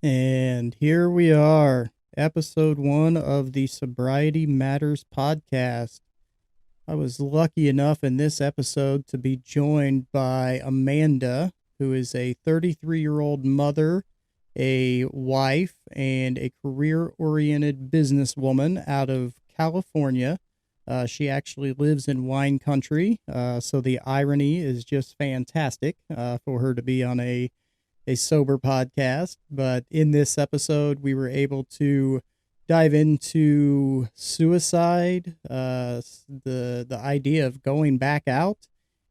And here we are, episode 1 of the Sobriety Matters podcast. I was lucky enough in this episode to be joined by Amanda, who is a 33-year-old mother, a wife, and a career oriented businesswoman out of California. She actually lives in wine country, so the irony is just fantastic for her to be on a sober podcast. But in this episode, we were able to dive into suicide, the idea of going back out,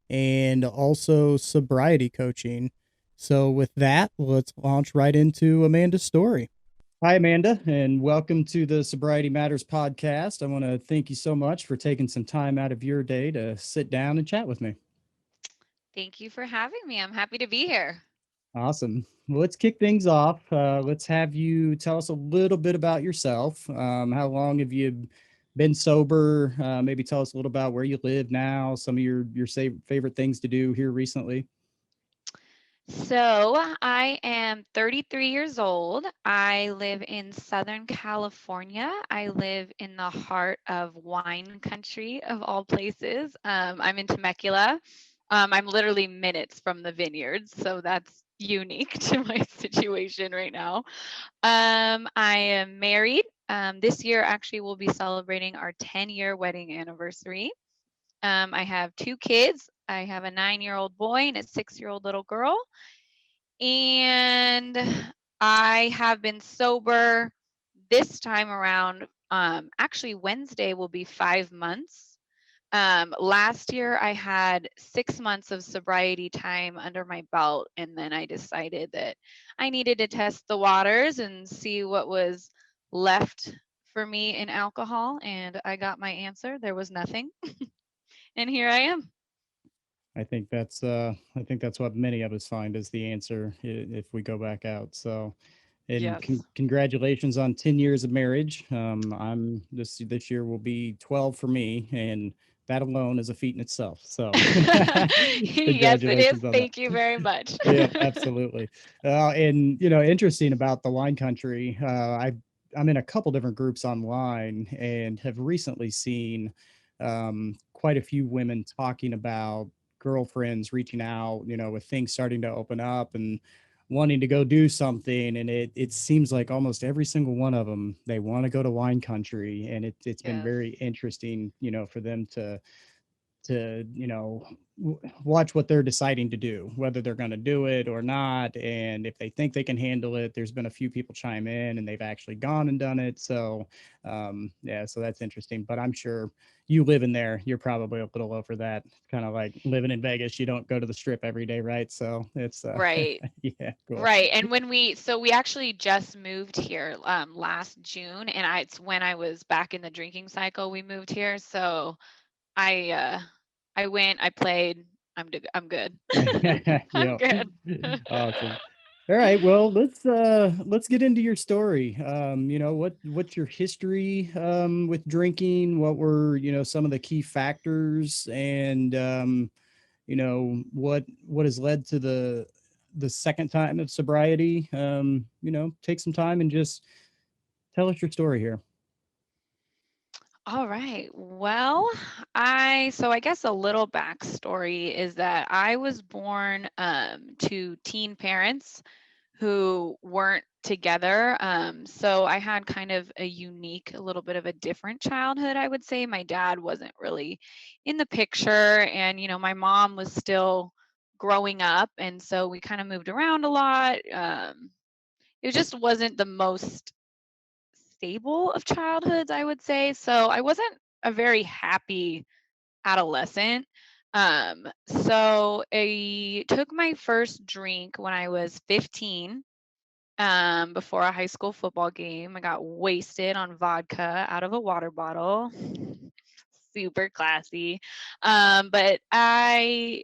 and also sobriety coaching. So with that, let's launch right into Amanda's story. Hi, Amanda, and welcome to the Sobriety Matters podcast. I want to thank you so much for taking some time out of your day to sit down and chat with me. Thank you for having me. I'm happy to be here. Awesome. Well, let's kick things off. Let's have you tell us a little bit about yourself. How long have you been sober? Maybe tell us a little about where you live now, some of your favorite things to do here recently. So, I am 33 years old. I live in Southern California. I live in the heart of wine country, of all places. I'm in Temecula. I'm literally minutes from the vineyards, so that's unique to my situation right now. I am married. This year, actually, we'll be celebrating our 10-year wedding anniversary. I have two kids. I have a 9-year-old boy and a 6-year-old little girl. And I have been sober this time around. Actually, Wednesday will be 5 months. Last year, I had 6 months of sobriety time under my belt, and then I decided that I needed to test the waters and see what was left for me in alcohol. And I got my answer. There was nothing. And here I am. I think that's what many of us find is the answer if we go back out. So, and Yes. congratulations on 10 years of marriage. I'm this year will be 12 for me, and that alone is a feat in itself. So, Yes, it is. congratulations on that. Thank you very much. Yeah, absolutely. And interesting about the wine country. I'm in a couple different groups online and have recently seen quite a few women talking about girlfriends reaching out, with things starting to open up and wanting to go do something. And it seems like almost every single one of them, they want to go to wine country. And it's been Yes. very interesting, for them to watch what they're deciding to do, whether they're going to do it or not, and if they think they can handle it. There's been a few people chime in and they've actually gone and done it. So yeah, so that's interesting. But I'm sure you live in there, you're probably a little over that. Kind of like living in Vegas, you don't go to the strip every day, right? So it's Right. yeah, cool. Right. And we actually just moved here last June, and it's when I was back in the drinking cycle we moved here. So I uh I went, I played. I'm good. I'm Yeah. good. Awesome. All right, well, let's get into your story. What's your history with drinking? What were, some of the key factors, and what has led to the second time of sobriety? Take some time and just tell us your story here. All right. Well, I guess a little backstory is that I was born to teen parents who weren't together. So I had kind of a unique, a little bit of a different childhood, I would say. My dad wasn't really in the picture, and my mom was still growing up, and so we kind of moved around a lot. It just wasn't the most stable of childhoods, I would say. So I wasn't a very happy adolescent. So I took my first drink when I was 15, before a high school football game. I got wasted on vodka out of a water bottle. Super classy. But I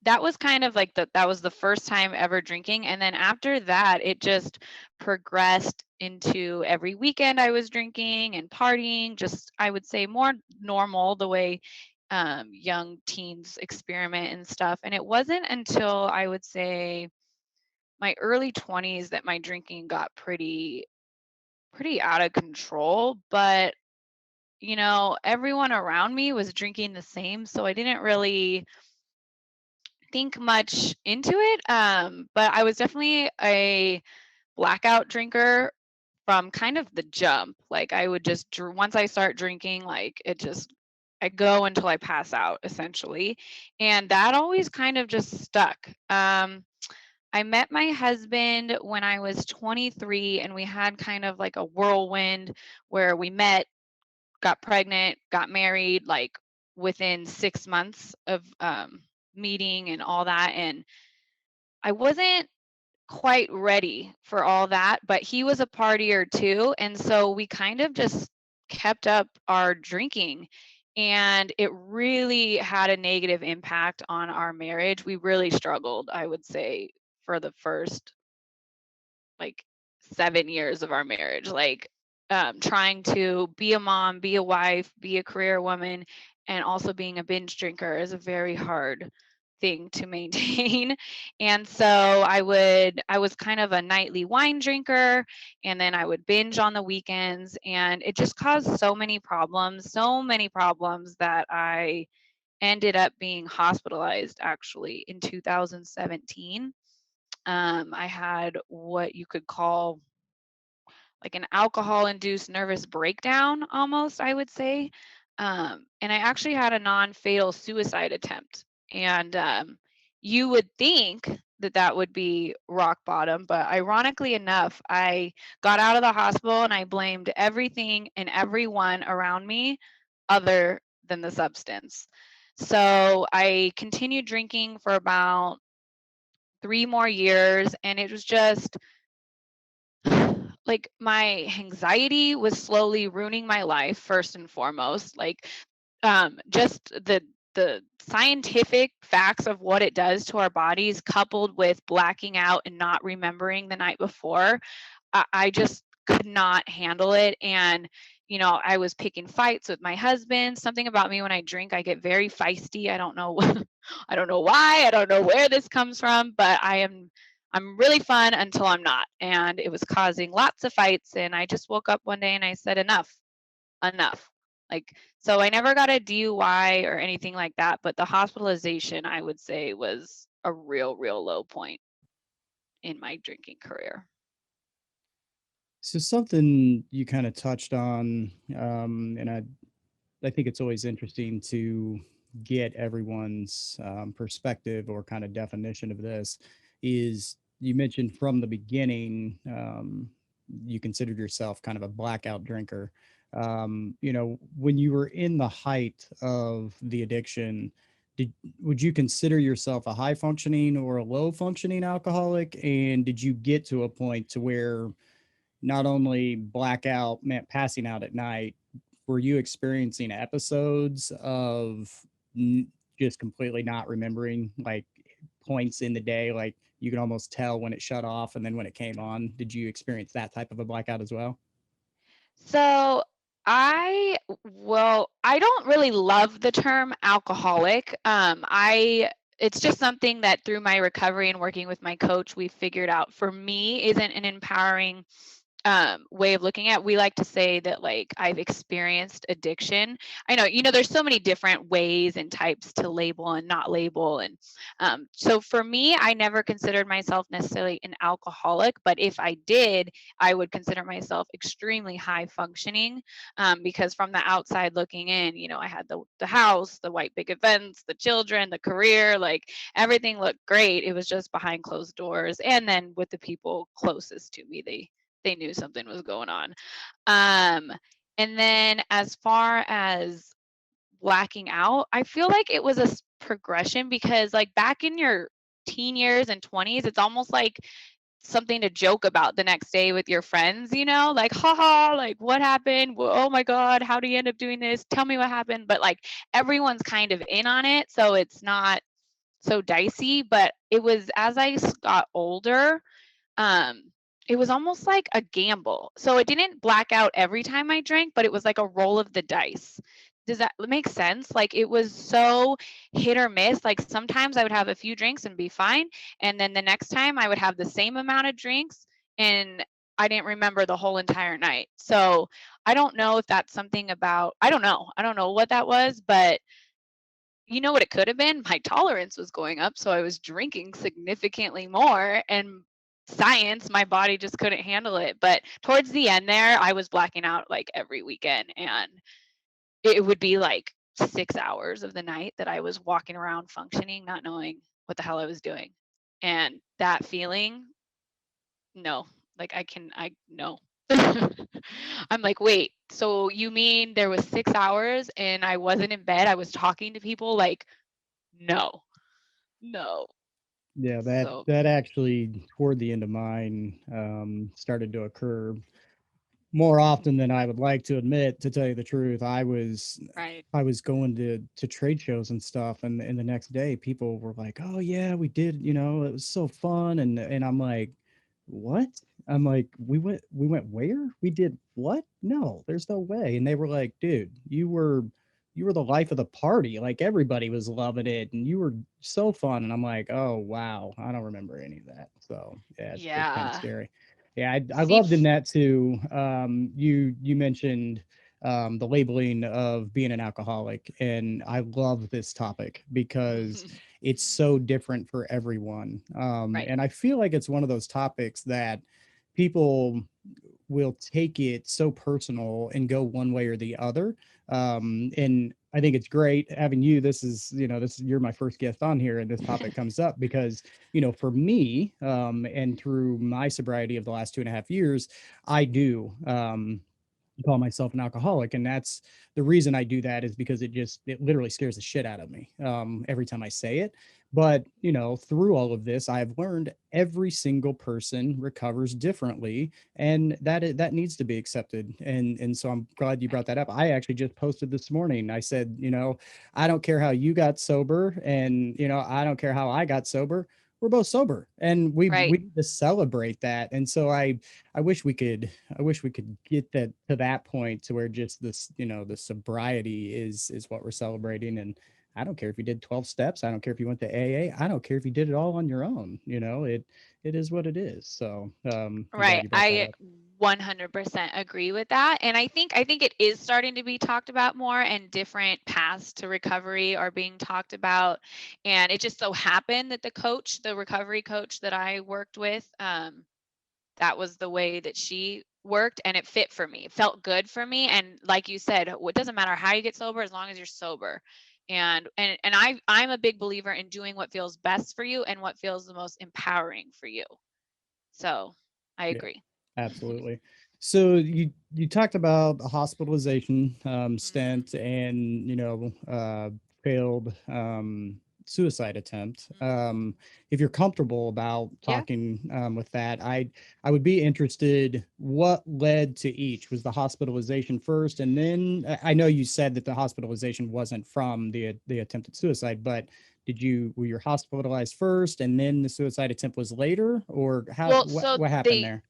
that was kind of like that was the first time ever drinking, and then after that it just progressed into every weekend I was drinking and partying, just I would say more normal, the way young teens experiment and stuff. And it wasn't until I would say my early 20s that my drinking got pretty out of control, but everyone around me was drinking the same, so I didn't really think much into it. But I was definitely a blackout drinker from kind of the jump. Like I would just once I start drinking, like I go until I pass out essentially. And that always kind of just stuck. I met my husband when I was 23, and we had kind of like a whirlwind where we met, got pregnant, got married, like within 6 months of meeting and all that. And I wasn't quite ready for all that, but he was a partier too. And so we kind of just kept up our drinking. And it really had a negative impact on our marriage. We really struggled, I would say, for the first like 7 years of our marriage, like trying to be a mom, be a wife, be a career woman, and also being a binge drinker is a very hard thing to maintain. And so I was kind of a nightly wine drinker, and then I would binge on the weekends, and it just caused so many problems that I ended up being hospitalized actually in 2017. I had what you could call like an alcohol induced nervous breakdown, almost, I would say. And I actually had a non fatal suicide attempt. And you would think that that would be rock bottom. But ironically enough, I got out of the hospital and I blamed everything and everyone around me other than the substance. So I continued drinking for about 3 more years, and it was just like my anxiety was slowly ruining my life first and foremost. Like just the scientific facts of what it does to our bodies, coupled with blacking out and not remembering the night before, I just could not handle it. And I was picking fights with my husband. Something about me when I drink, I get very feisty. I don't know I don't know why. I don't know where this comes from, but I'm really fun until I'm not. And it was causing lots of fights, and I just woke up one day and I said enough. Enough. Like, so I never got a DUI or anything like that, but the hospitalization, I would say, was a real low point in my drinking career. So something you kind of touched on, and I think it's always interesting to get everyone's perspective or kind of definition of this. Is you mentioned from the beginning, you considered yourself kind of a blackout drinker. When you were in the height of the addiction, did would you consider yourself a high functioning or a low functioning alcoholic? And did you get to a point to where not only blackout meant passing out at night, were you experiencing episodes of just completely not remembering like points in the day? Like you could almost tell when it shut off and then when it came on. Did you experience that type of a blackout as well? So I don't really love the term alcoholic. It's just something that through my recovery and working with my coach, we figured out for me isn't an empowering way of looking at. We like to say that like I've experienced addiction. I know there's so many different ways and types to label and not label. And so for me, I never considered myself necessarily an alcoholic, but if I did, I would consider myself extremely high functioning, because from the outside looking in, I had the house, the white big events, the children, the career, like everything looked great. It was just behind closed doors, and then with the people closest to me, they knew something was going on. Um, and then as far as blacking out, I feel like it was a progression, because like back in your teen years and 20s, it's almost like something to joke about the next day with your friends, like haha, like what happened? Well, oh my god, how do you end up doing this? Tell me what happened. But like everyone's kind of in on it, so it's not so dicey. But it was as I got older, um, it was almost like a gamble. So it didn't black out every time I drank, but it was like a roll of the dice. Does that make sense? Like, it was so hit or miss. Like, sometimes I would have a few drinks and be fine, and then the next time I would have the same amount of drinks, and I didn't remember the whole entire night. So, I don't know if that's something about I don't know. I don't know what that was, but you know what it could have been? My tolerance was going up, so I was drinking significantly more, and science, my body just couldn't handle it. But towards the end there, I was blacking out, like, every weekend, and it would be like 6 hours of the night that I was walking around functioning, not knowing what the hell I was doing. And that feeling, no. Like, I no. I'm like, "Wait, so you mean there was 6 hours and I wasn't in bed, I was talking to people?" Like, no, no. Yeah, that So that actually toward the end of mine started to occur more often than I would like to admit. To tell you the truth, right. I was going to trade shows and stuff, and the next day people were like, "Oh yeah, we did. You know, it was so fun." And I'm like, "What?" I'm like, we went where? We did what? No, there's no way." And they were like, "Dude, you were the life of the party. Like everybody was loving it, and you were so fun." And I'm like, "Oh wow, I don't remember any of that." So yeah, it's kind of Yeah. scary. Yeah, I See, loved in that too. You mentioned the labeling of being an alcoholic, and I love this topic because it's so different for everyone. right, And I feel like it's one of those topics that people will take it so personal and go one way or the other. And I think it's great having you. This is, you're my first guest on here, and this topic comes up because, for me, and through my sobriety of the last 2.5 years, I do. Call myself an alcoholic, and that's the reason I do that is because it literally scares the shit out of me every time I say it. But through all of this, I've learned every single person recovers differently, and that needs to be accepted. And so I'm glad you right, brought that up. I actually just posted this morning. I said, I don't care how you got sober, and I don't care how I got sober. We're both sober, and we right. need to celebrate that. And so I wish we could I wish we could get that to that point to where just this, the sobriety is what we're celebrating. And I don't care if you did 12 steps. I don't care if you went to AA. I don't care if you did it all on your own. It is what it is. So I'm glad Right. you brought that I up. 100% agree with that. And I think it is starting to be talked about more, and different paths to recovery are being talked about. And it just so happened that the recovery coach that I worked with, that was the way that she worked, and it fit for me. It felt good for me. And like you said, it doesn't matter how you get sober as long as you're sober. And I'm a big believer in doing what feels best for you and what feels the most empowering for you. So I Yeah, agree. absolutely. So you talked about a hospitalization Mhm, stent and failed suicide attempt. mhm. If you're comfortable about Yeah. talking with that, I would be interested. What led to each? Was the hospitalization first, and then I know you said that the hospitalization wasn't from the attempted suicide, but were you hospitalized first and then the suicide attempt was later, or how Well, what happened there?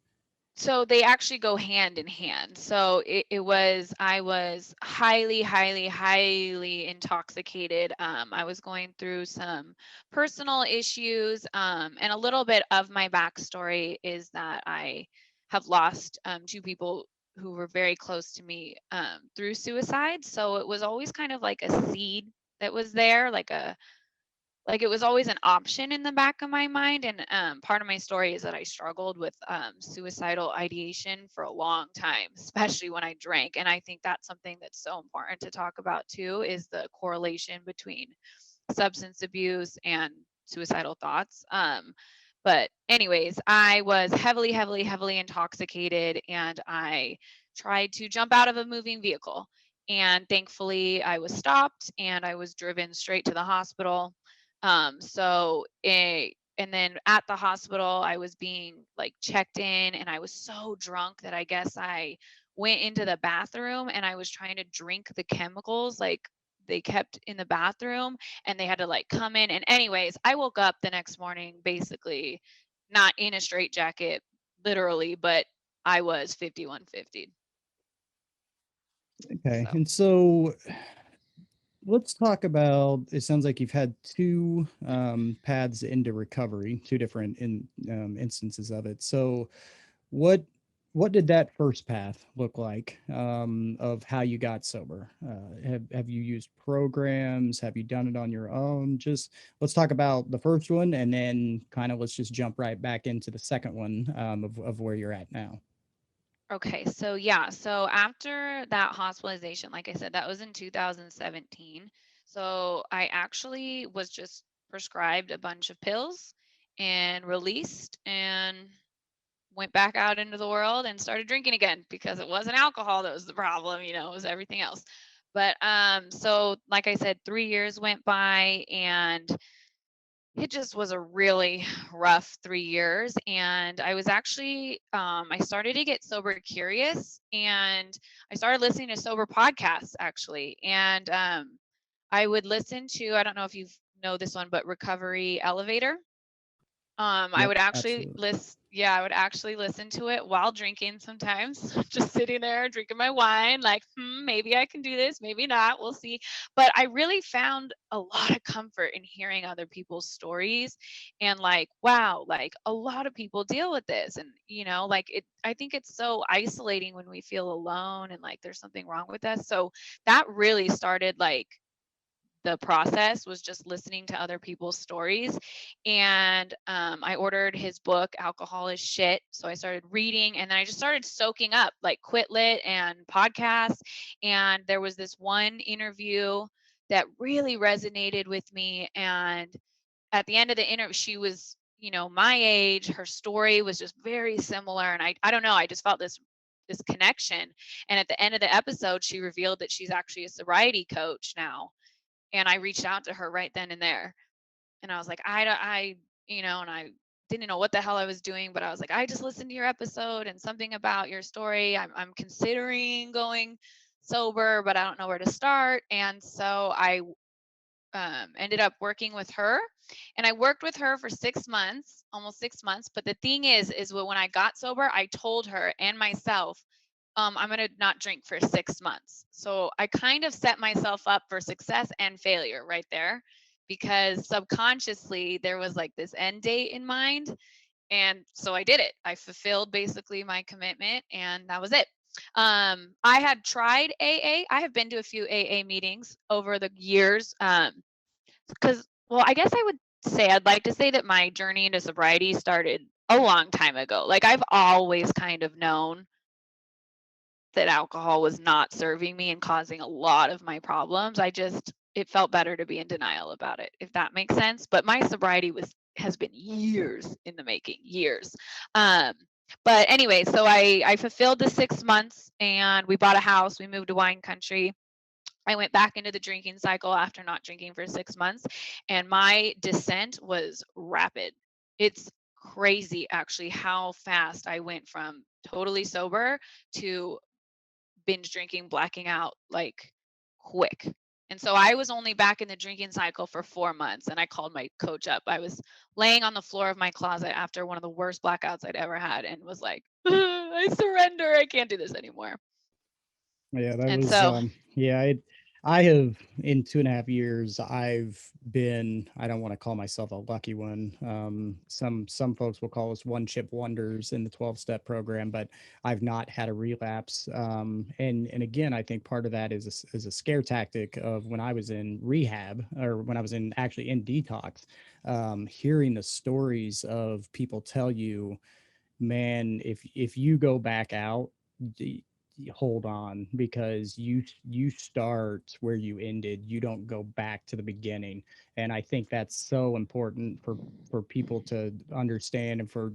so they actually go hand in hand. So it was I was highly, highly, highly intoxicated. I was going through some personal issues, and a little bit of my backstory is that I have lost two people who were very close to me through suicide. So it was always kind of like a seed that was there, like it was always an option in the back of my mind. And part of my story is that I struggled with suicidal ideation for a long time, especially when I drank. And I think that's something that's so important to talk about too, is the correlation between substance abuse and suicidal thoughts. But anyways, I was heavily, heavily, heavily intoxicated, and I tried to jump out of a moving vehicle. And thankfully, I was stopped and I was driven straight to the hospital. And then at the hospital, I was being like checked in, and I was so drunk that I guess I went into the bathroom and I was trying to drink the chemicals like they kept in the bathroom, and they had to like come in. And anyways, I woke up the next morning basically not in a straight jacket literally, but I was 5150. Okay. So And so let's talk about, it sounds like you've had two paths into recovery, two different instances of it. So what what did that first path look like, of how you got sober? Have you used programs? Have you done it on your own? Just let's talk about the first one, and then kind of let's just jump right back into the second one, of where you're at now. Okay, so yeah, so after that hospitalization, like I said, that was in 2017. So I actually was just prescribed a bunch of pills and released and went back out into the world and started drinking again because it wasn't alcohol that was the problem, it was everything else. But so like I said, 3 years went by and it just was a really rough 3 years, and I was actually, I started to get sober curious, and I started listening to sober podcasts, actually, and, I would listen to, I don't know if you know this one, but Recovery Elevator. I Yep, would actually absolutely. list yeah, I would actually listen to it while drinking sometimes, just sitting there drinking my wine, like, maybe I can do this, maybe not, we'll see. But I really found a lot of comfort in hearing other people's stories and like, wow, like a lot of people deal with this. And, like I think it's so isolating when we feel alone and like there's something wrong with us. So that really started like the process was just listening to other people's stories. And I ordered his book, Alcohol is Shit. So I started reading and then I just started soaking up like Quit Lit and podcasts. And there was this one interview that really resonated with me. And at the end of the interview, she was, my age, her story was just very similar. And I don't know, I just felt this connection. And at the end of the episode, she revealed that she's actually a sobriety coach now, and I reached out to her right then and there. And I was like, and I didn't know what the hell I was doing, but I was like, I just listened to your episode and something about your story. I'm considering going sober, but I don't know where to start. And so I ended up working with her, and I worked with her for 6 months, almost 6 months. But the thing is when I got sober, I told her and myself, I'm going to not drink for 6 months. So I kind of set myself up for success and failure right there, because subconsciously there was like this end date in mind. And so I did it. I fulfilled basically my commitment, and that was it. I had tried AA. I have been to a few AA meetings over the years. Because, well, I guess I would say I'd like to say that my journey into sobriety started a long time ago. Like I've always kind of known that alcohol was not serving me and causing a lot of my problems. It felt better to be in denial about it, if that makes sense. But my sobriety has been years in the making, years. Um, but anyway, so I fulfilled the 6 months and we bought a house. We moved to wine country. I went back into the drinking cycle after not drinking for 6 months, and my descent was rapid. It's crazy, actually, how fast I went from totally sober to binge drinking, blacking out like quick. And so I was only back in the drinking cycle for 4 months, and I called my coach up. I was laying on the floor of my closet after one of the worst blackouts I'd ever had and was like, I surrender. I can't do this anymore. Yeah, that And was so, yeah, I have in 2.5 years, I've been, I don't want to call myself a lucky one. Some folks will call us one chip wonders in the 12-step program, but I've not had a relapse. And again, I think part of that is a scare tactic of when I was in rehab, or when I was in actually in detox, hearing the stories of people tell you, man, if you go back out, hold on, because you start where you ended. You don't go back to the beginning. And I think that's so important for people to understand, and for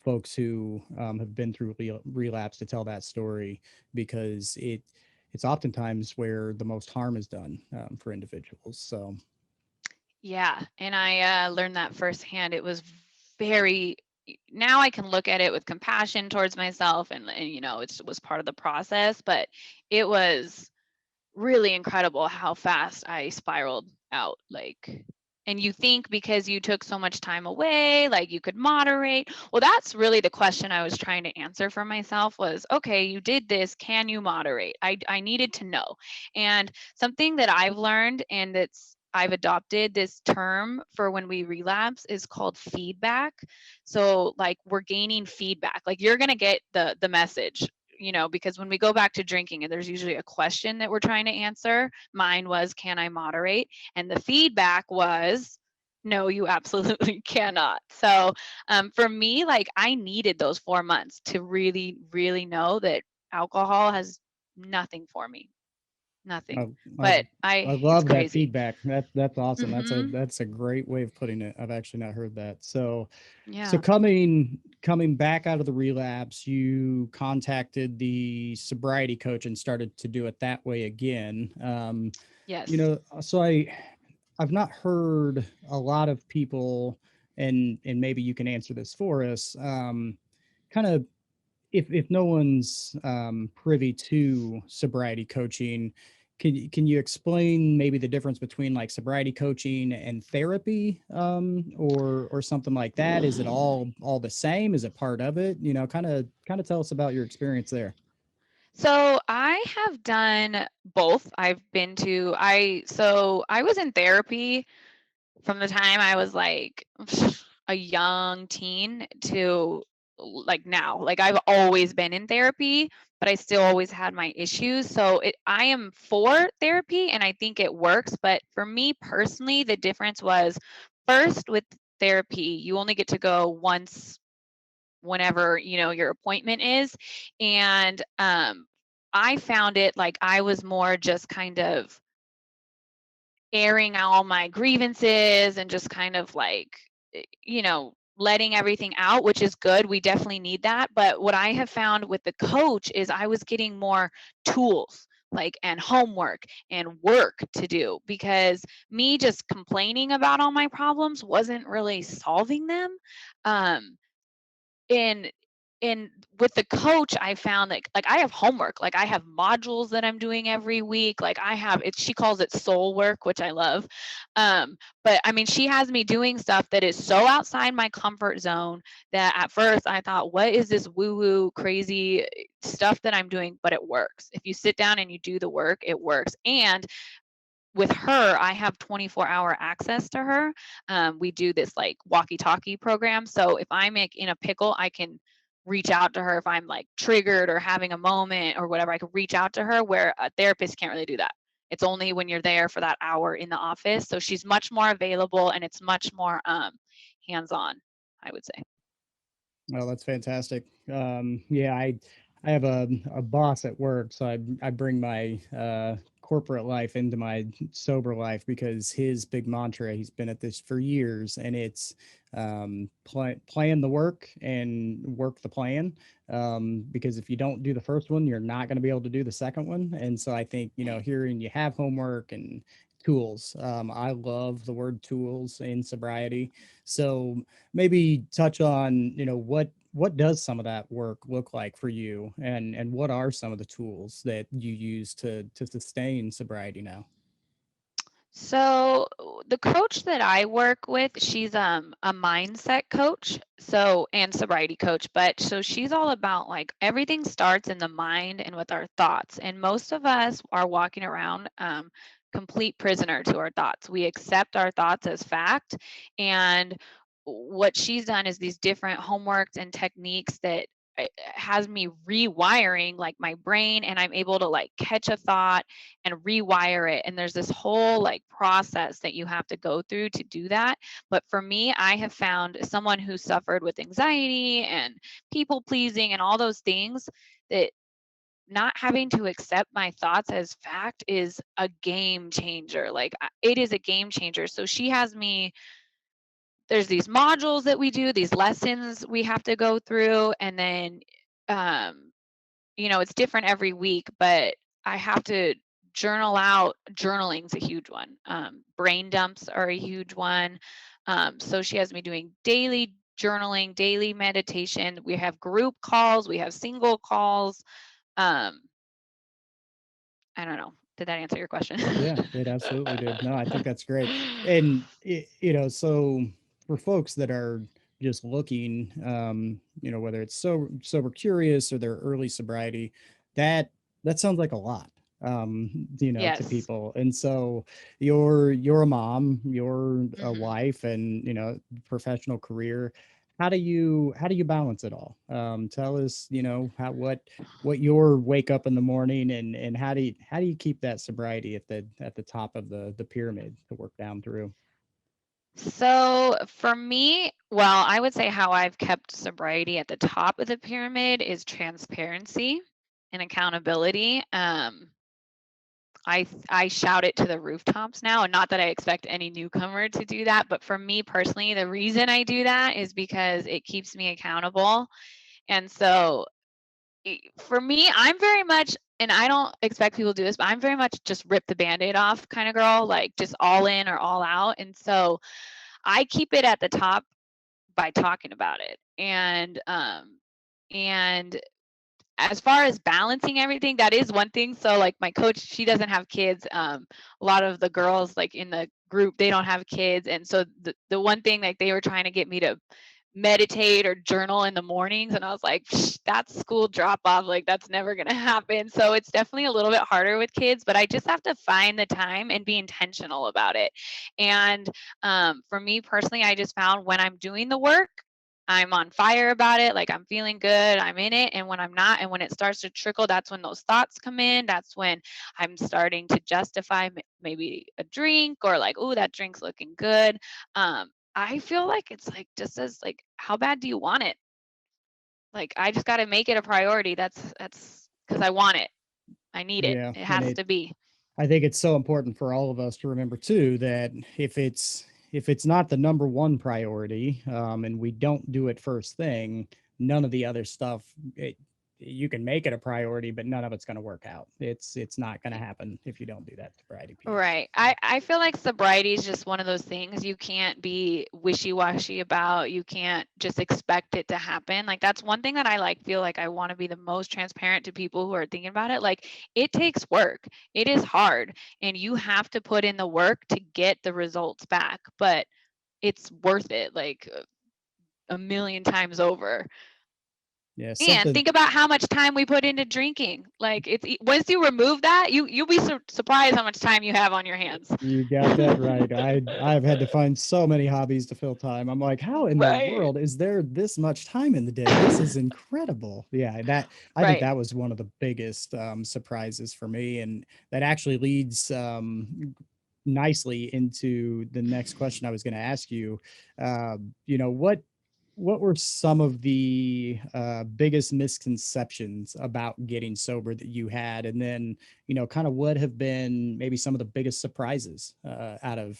folks who have been through relapse to tell that story, because it's oftentimes where the most harm is done, for individuals. So yeah, and I learned that firsthand. It was very, now I can look at it with compassion towards myself, and it was part of the process, but it was really incredible how fast I spiraled out. Like, And you think because you took so much time away, like you could moderate. Well, that's really the question I was trying to answer for myself was, okay, you did this, can you moderate? I needed to know. And something that I've learned and that's I've adopted this term for when we relapse is called feedback. So like we're gaining feedback. Like you're going to get the message, because when we go back to drinking and there's usually a question that we're trying to answer. Mine was, can I moderate? And the feedback was, no, you absolutely cannot. So for me, like I needed those 4 months to really, really know that alcohol has nothing for me, nothing. I, I But I it's love that crazy. feedback. That's awesome. Hmm. That's a great way of putting it. I've actually not heard that. So Yeah. coming back out of the relapse, you contacted the sobriety coach and started to do it that way again. Yes. So I've not heard a lot of people, and maybe you can answer this for us. Kind of if no one's privy to sobriety coaching, can you explain maybe the difference between like sobriety coaching and therapy, or something like that? Is it all the same? Is it part of it? Kind of tell us about your experience there. So I have done both. I've been to I was in therapy from the time I was like a young teen to like now. Like I've always been in therapy, but I still always had my issues. So I am for therapy and I think it works. But for me personally, the difference was first with therapy, you only get to go once whenever your appointment is. And I found it like I was more just kind of airing all my grievances and just kind of like, letting everything out, which is good. We definitely need that. But what I have found with the coach is I was getting more tools like and homework and work to do because me just complaining about all my problems wasn't really solving them. um and and with the coach I found like I have homework, like I have modules that I'm doing every week, like I have it, she calls it soul work, which I love. But I mean she has me doing stuff that is so outside my comfort zone that at first I thought, what is this woo woo crazy stuff that I'm doing? But it works. If you sit down and you do the work, it works. And with her, I have 24-hour access to her. We do this like walkie-talkie program. So if I'm like in a pickle, I can reach out to her if I'm like triggered or having a moment or whatever. I can reach out to her where a therapist can't really do that. It's only when you're there for that hour in the office. So she's much more available and it's much more hands-on, I would say. Oh, that's fantastic. Yeah, I have a boss at work, so I bring my corporate life into my sober life because his big mantra, he's been at this for years, and it's plan the work and work the plan. Because if you don't do the first one, you're not going to be able to do the second one. And so I think, hearing you have homework and tools. I love the word tools in sobriety. So maybe touch on what does some of that work look like for you, and what are some of the tools that you use to sustain sobriety now? So the coach that I work with, she's a mindset coach, so and sobriety coach, but so she's all about like everything starts in the mind and with our thoughts. And most of us are walking around complete prisoner to our thoughts. We accept our thoughts as fact. And what she's done is these different homeworks and techniques that has me rewiring like my brain, and I'm able to like catch a thought and rewire it. And there's this whole like process that you have to go through to do that. But for me, I have found someone who suffered with anxiety and people pleasing and all those things that not having to accept my thoughts as fact is a game changer. Like it is a game changer. So she has me, there's these modules that we do, these lessons we have to go through, and then um it's different every week, but I have to journal out. Journaling's a huge one. Brain dumps are a huge one. So she has me doing daily journaling, daily meditation. We have group calls, we have single calls. Um, I don't know. Did that answer your question? Yeah, it absolutely did. No, I think that's great. And so for folks that are just looking, whether it's sober curious or their early sobriety, that that sounds like a lot, to Yes. people. And so you're a mom, you're a Hmm. wife, and professional career. How do you balance it all? Tell us, what your wake up in the morning, and how do you keep that sobriety at the top of the pyramid to work down through? So for me, well, I would say how I've kept sobriety at the top of the pyramid is transparency and accountability. I shout it to the rooftops now, and not that I expect any newcomer to do that, but for me personally, the reason I do that is because it keeps me accountable. And so for me, I'm very much, and I don't expect people to do this, but I'm very much just rip the band-aid off kind of girl, like just all in or all out. And so I keep it at the top by talking about it. And as far as balancing everything, that is one thing. So like my coach, she doesn't have kids. A lot of the girls like in the group, they don't have kids. And so the one thing like they were trying to get me to meditate or journal in the mornings, and I was like, that's school drop off, like that's never going to happen. So it's definitely a little bit harder with kids, but I just have to find the time and be intentional about it. And for me personally, I just found when I'm doing the work, I'm on fire about it, like I'm feeling good, I'm in it. And when I'm not, and when it starts to trickle, that's when those thoughts come in. That's when I'm starting to justify maybe a drink, or like, oh, that drink's looking good. I feel like it's like just as like, how bad do you want it? Like I just got to make it a priority. That's because I want it. I need it. Yeah, It and has it to be. I think it's so important for all of us to remember too that if it's not the number one priority, and we don't do it first thing, none of the other stuff. You can make it a priority, but none of it's going to work out. It's not going to happen if you don't do that sobriety piece. Right. So I feel like sobriety is just one of those things you can't be wishy-washy about. You can't just expect it to happen. Like that's one thing that I like feel like I want to be the most transparent to people who are thinking about it. Like it takes work. It is hard, and you have to put in the work to get the results back, but it's worth it like a million times over. yeah, And something. think about how much time we put into drinking. Like once you remove that, you'll be surprised how much time you have on your hands. You got that right. I've had to find so many hobbies to fill time. I'm like, how in the Right. world is there this much time in the day? This is incredible. Yeah, that I think Right. that was one of the biggest surprises for me, and that actually leads nicely into the next question I was going to ask you. What were some of the biggest misconceptions about getting sober that you had, and then kind of what have been maybe some of the biggest surprises out of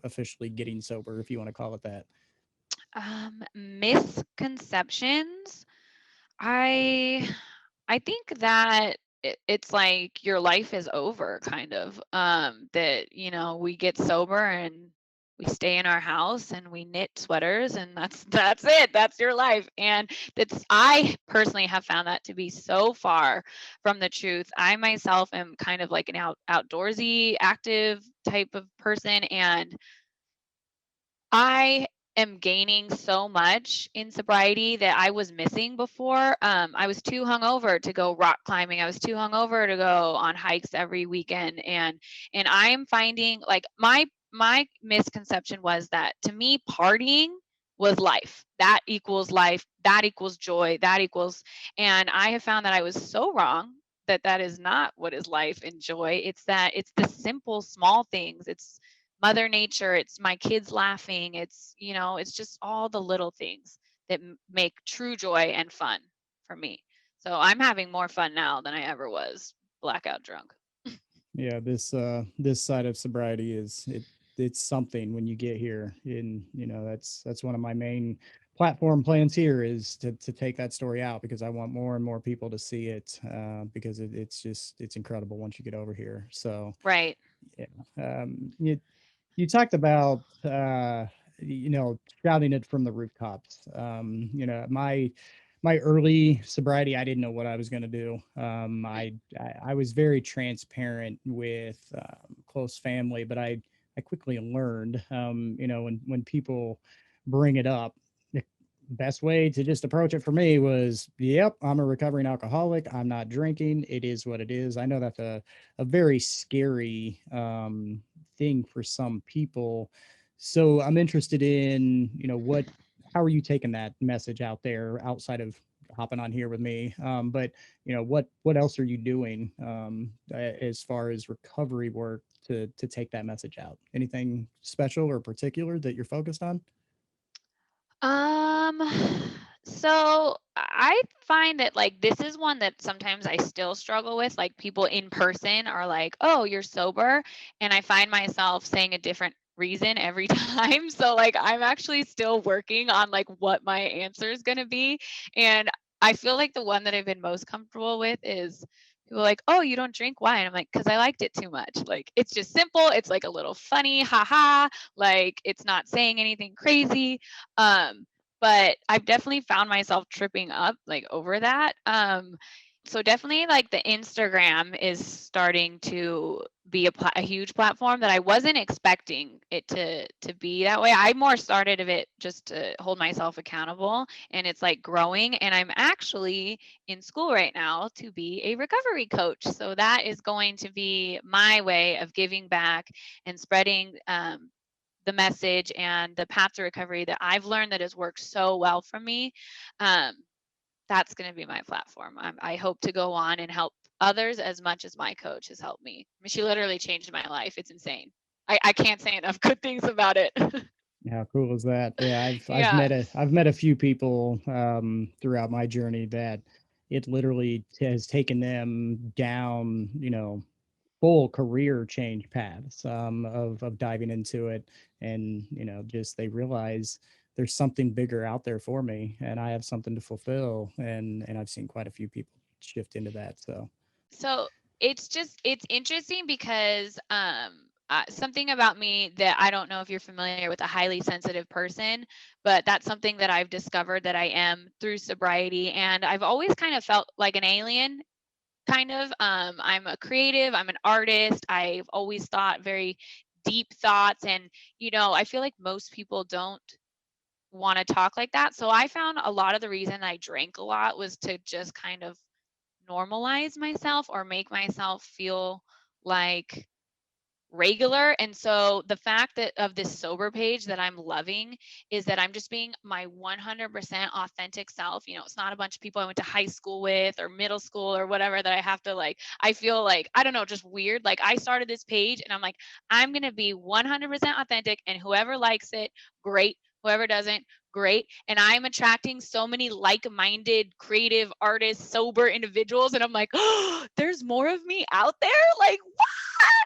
officially getting sober, if you want to call it that. Misconceptions. I I think that it's like your life is over, kind of. That we get sober and we stay in our house and we knit sweaters, and that's it. That's your life. And that's I personally have found that to be so far from the truth. I myself am kind of like an outdoorsy, active type of person, and I am gaining so much in sobriety that I was missing before. I was too hungover to go rock climbing. I was too hungover to go on hikes every weekend, and I'm finding like my misconception was that to me partying was life. That equals life. That equals joy. That equals, and I have found that I was so wrong. That is not what is life and joy. It's the simple small things. It's mother nature, it's my kids laughing, it's just all the little things that make true joy and fun for me. So I'm having more fun now than I ever was blackout drunk. Yeah, this side of sobriety it's something when you get here. And that's one of my main platform plans here, is to take that story out, because I want more and more people to see it, because it's incredible once you get over here. So Right. yeah. You talked about shouting it from the rooftops. My my early sobriety, I didn't know what I was going to do. I was very transparent with close family, but I quickly learned, when people bring it up, the best way to just approach it for me was, yep, I'm a recovering alcoholic. I'm not drinking. It is what it is. I know that's a very scary thing for some people. So I'm interested in, how are you taking that message out there outside of hopping on here with me? But what else are you doing as far as recovery work to take that message out? Anything special or particular that you're focused on? Um, so I find that like this is one that sometimes I still struggle with. Like people in person are like, "Oh, you're sober," and I find myself saying a different reason every time. So like I'm actually still working on like what my answer is going to be, and I feel like the one that I've been most comfortable with is people are like, "Oh, you don't drink wine." I'm like, "Cause I liked it too much." Like it's just simple. It's like a little funny, haha. Like it's not saying anything crazy. Um, but I've definitely found myself tripping up like over that. So definitely like the Instagram is starting to be a huge platform that I wasn't expecting it to be that way. I more started of it just to hold myself accountable, and it's like growing, and I'm actually in school right now to be a recovery coach. So that is going to be my way of giving back and spreading the message and the path to recovery that I've learned that has worked so well for me. Um, that's going to be my platform. I hope to go on and help others as much as my coach has helped me. I mean, she literally changed my life. It's insane. I can't say enough good things about it. How cool is that? Yeah, Yeah, I've met a few people throughout my journey that it literally has taken them down, full career change paths of diving into it, and just they realize there's something bigger out there for me, and I have something to fulfill, and I've seen quite a few people shift into that. So so it's interesting because something about me that I don't know if you're familiar with, a highly sensitive person, but that's something that I've discovered that I am through sobriety, and I've always kind of felt like an alien, kind of. I'm a creative, I'm an artist, I've always thought very deep thoughts, and I feel like most people don't want to talk like that. So I found a lot of the reason I drank a lot was to just kind of normalize myself or make myself feel like regular. And so the fact that of this sober page that I'm loving is that I'm just being my 100% authentic self. It's not a bunch of people I went to high school with or middle school or whatever that I have to like, I feel like, I don't know, just weird. Like I started this page and I'm like, I'm going to be 100% authentic, and whoever likes it, great. Whoever doesn't, great. And I'm attracting so many like-minded, creative artists, sober individuals. And I'm like, oh, there's more of me out there. Like,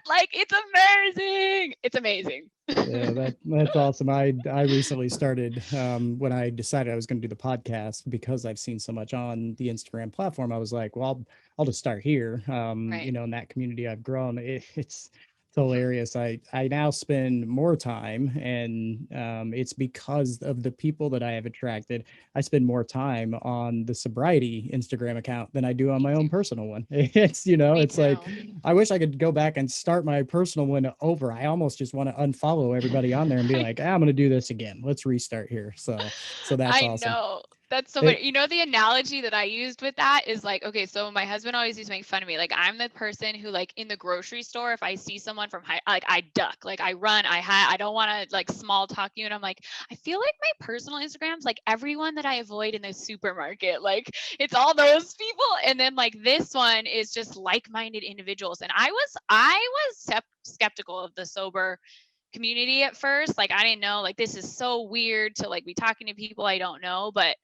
like it's amazing. It's amazing. yeah, that's awesome. I recently started when I decided I was going to do the podcast because I've seen so much on the Instagram platform. I was like, well, I'll just start here. Right. In that community I've grown, it's hilarious. I now spend more time, and it's because of the people that I have attracted. I spend more time on the sobriety Instagram account than I do on Me my own too. personal one. It's Me it's like too. I wish I could go back and start my personal one over. I almost just want to unfollow everybody on there and be I like, I'm going to do this again. Let's restart here. So that's I awesome. know. That's so It, funny. The analogy that I used with that is like, okay, so my husband always used to make fun of me. Like, I'm the person who, like, in the grocery store, if I see someone from high, like, I duck, like, I run, I don't want to, like, small talk you. And I'm like, I feel like my personal Instagram's like everyone that I avoid in the supermarket. Like, it's all those people. And then, like, this one is just like minded individuals. And I was skeptical of the sober community at first. Like I didn't know, like this is so weird to like be talking to people I don't know, but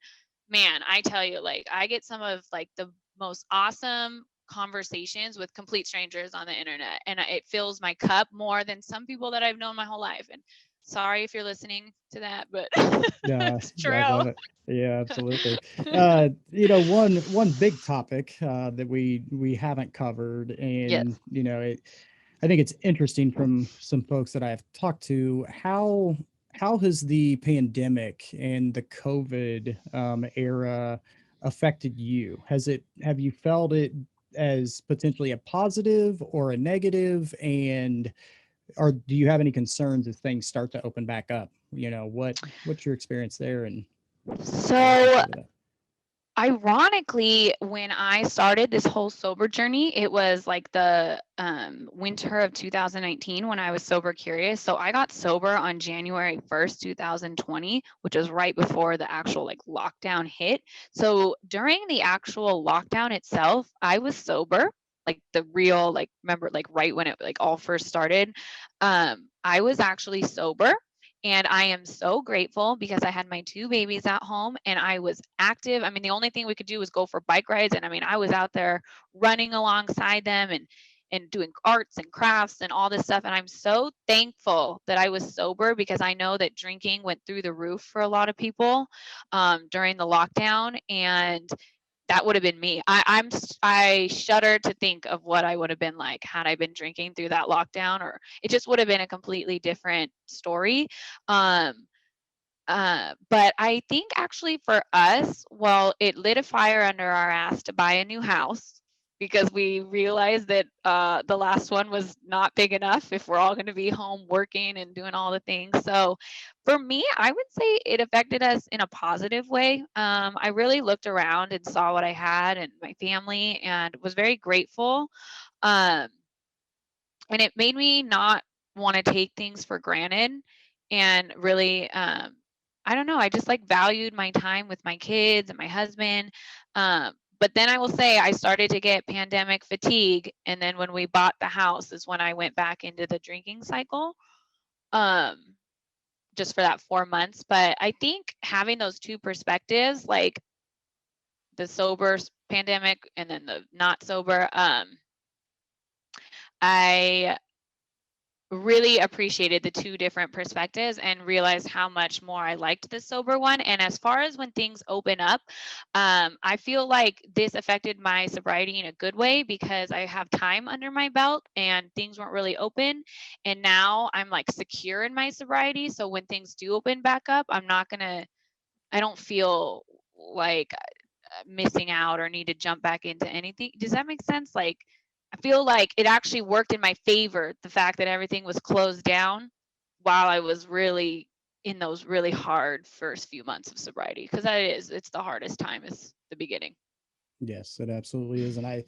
man, I tell you, like I get some of like the most awesome conversations with complete strangers on the internet, and it fills my cup more than some people that I've known my whole life. And sorry if you're listening to that, but uh, it's I true. love it. Yeah, absolutely. One big topic that we haven't covered, and Yes. I think it's interesting from some folks that I've talked to, how has the pandemic and the COVID era affected you? Have you felt it as potentially a positive or a negative? And or do you have any concerns as things start to open back up? What's your experience there, and how are you looking So forward to that? ironically, when I started this whole sober journey, it was like the winter of 2019 when I was sober curious. So I got sober on January 1st, 2020, which was right before the actual like lockdown hit. So during the actual lockdown itself, I was sober, like the real, like, remember, like right when it like all first started. I was actually sober. And I am so grateful because I had my two babies at home and I was active. I mean, the only thing we could do was go for bike rides. And I mean, I was out there running alongside them and doing arts and crafts and all this stuff. And I'm so thankful that I was sober because I know that drinking went through the roof for a lot of people during the lockdown. And that would have been me. I shudder to think of what I would have been like had I been drinking through that lockdown, or it just would have been a completely different story. Um, but I think actually for us, well, it lit a fire under our ass to buy a new house because we realized that the last one was not big enough if we're all going to be home working and doing all the things. So for me, I would say it affected us in a positive way. I really looked around and saw what I had and my family and was very grateful. Um, and it made me not want to take things for granted and really I don't know, I just like valued my time with my kids and my husband. But then I will say I started to get pandemic fatigue, and then when we bought the house is when I went back into the drinking cycle, um just for that 4 months. But I think having those two perspectives, like the sober pandemic and then the not sober, I really appreciated the two different perspectives and realized how much more I liked the sober one. And as far as when things open up, I feel like this affected my sobriety in a good way because I have time under my belt and things weren't really open. And now I'm like secure in my sobriety. So when things do open back up, I don't feel like missing out or need to jump back into anything. Does that make sense? Like, I feel like it actually worked in my favor, the fact that everything was closed down while I was really in those really hard first few months of sobriety, because it's the hardest time is the beginning. Yes, it absolutely is. And I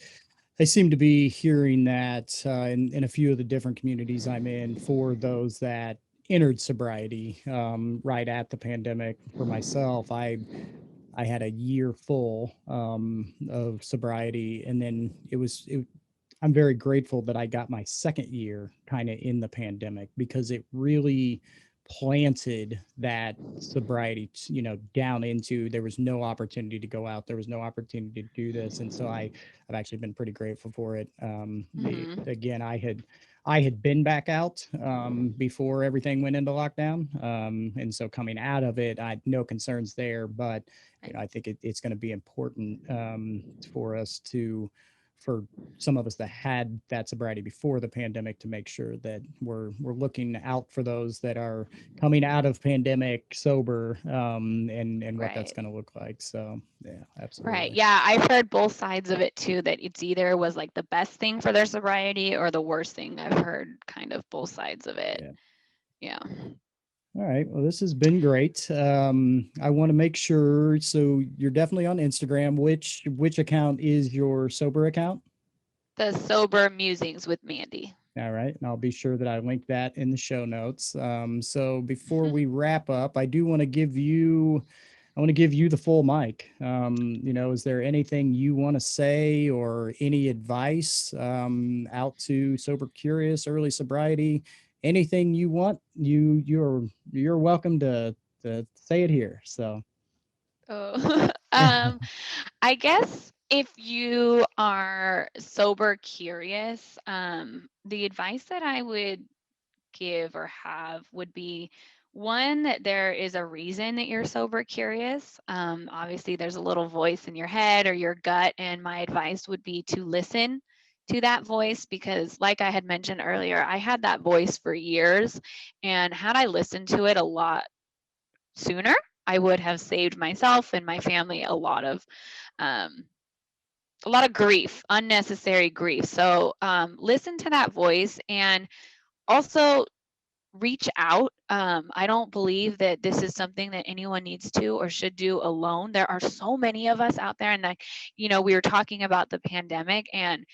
seem to be hearing that in a few of the different communities I'm in for those that entered sobriety right at the pandemic. For myself, I had a year full of sobriety, and then I'm very grateful that I got my second year kind of in the pandemic because it really planted that sobriety, down into there was no opportunity to go out, there was no opportunity to do this, and so I've actually been pretty grateful for it. Hmm. Again, I had been back out before everything went into lockdown, and so coming out of it, I had no concerns there, but Right. I think it's going to be important for us for some of us that had that sobriety before the pandemic to make sure that we're looking out for those that are coming out of pandemic sober, and what that's Right. going to look like. So yeah, Right. absolutely. Yeah, I've heard both sides of it too, that it's either was like the best thing for their sobriety or the worst thing. I've heard kind of both sides of it. Yeah. Yeah. All right. Well, this has been great. I want to make sure. So you're definitely on Instagram. Which account is your sober account? The Sober Musings with Mandy. All right, and I'll be sure that I link that in the show notes. So before we wrap up, I want to give you the full mic. Is there anything you want to say or any advice out to sober curious, early sobriety? Anything you want, you're welcome to say it here. So Oh, I guess if you are sober curious, the advice that I would give or have would be one, that there is a reason that you're sober curious. Obviously, there's a little voice in your head or your gut, and my advice would be to listen to that voice because, like I had mentioned earlier, I had that voice for years, and had I listened to it a lot sooner, I would have saved myself and my family a lot of grief, unnecessary grief. So listen to that voice, and also reach out. I don't believe that this is something that anyone needs to or should do alone. There are so many of us out there, and that, we were talking about the pandemic, and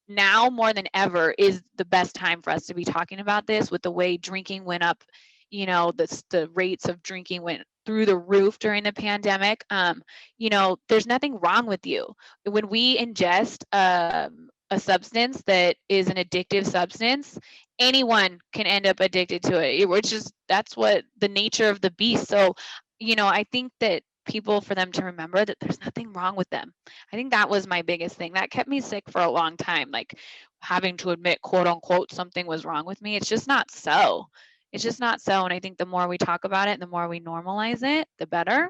now more than ever is the best time for us to be talking about this, with the way drinking went up. The rates of drinking went through the roof during the pandemic. There's nothing wrong with you when we ingest a substance that is an addictive substance. Anyone can end up addicted to it, which is that's what the nature of the beast. So I think that people, for them to remember that there's nothing wrong with them. I think that was my biggest thing that kept me sick for a long time, like having to admit, quote unquote, something was wrong with me. It's just not so. It's just not so. And I think the more we talk about it, the more we normalize it, the better.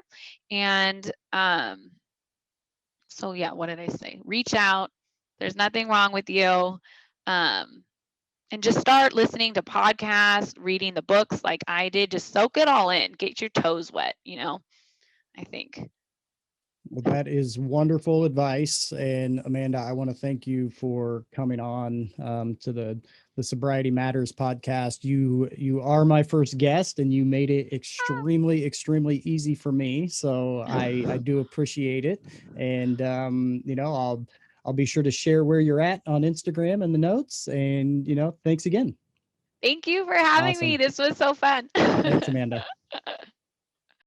And so yeah, what did I say? Reach out. There's nothing wrong with you. Um, and just start listening to podcasts, reading the books like I did. Just soak it all in. Get your toes wet, I think. Well, that is wonderful advice. And Amanda, I want to thank you for coming on to the Sobriety Matters podcast. You are my first guest, and you made it extremely easy for me. So I do appreciate it. And I'll be sure to share where you're at on Instagram in the notes. And thanks again. Thank you for having me. Awesome. This was so fun. Thanks, Amanda.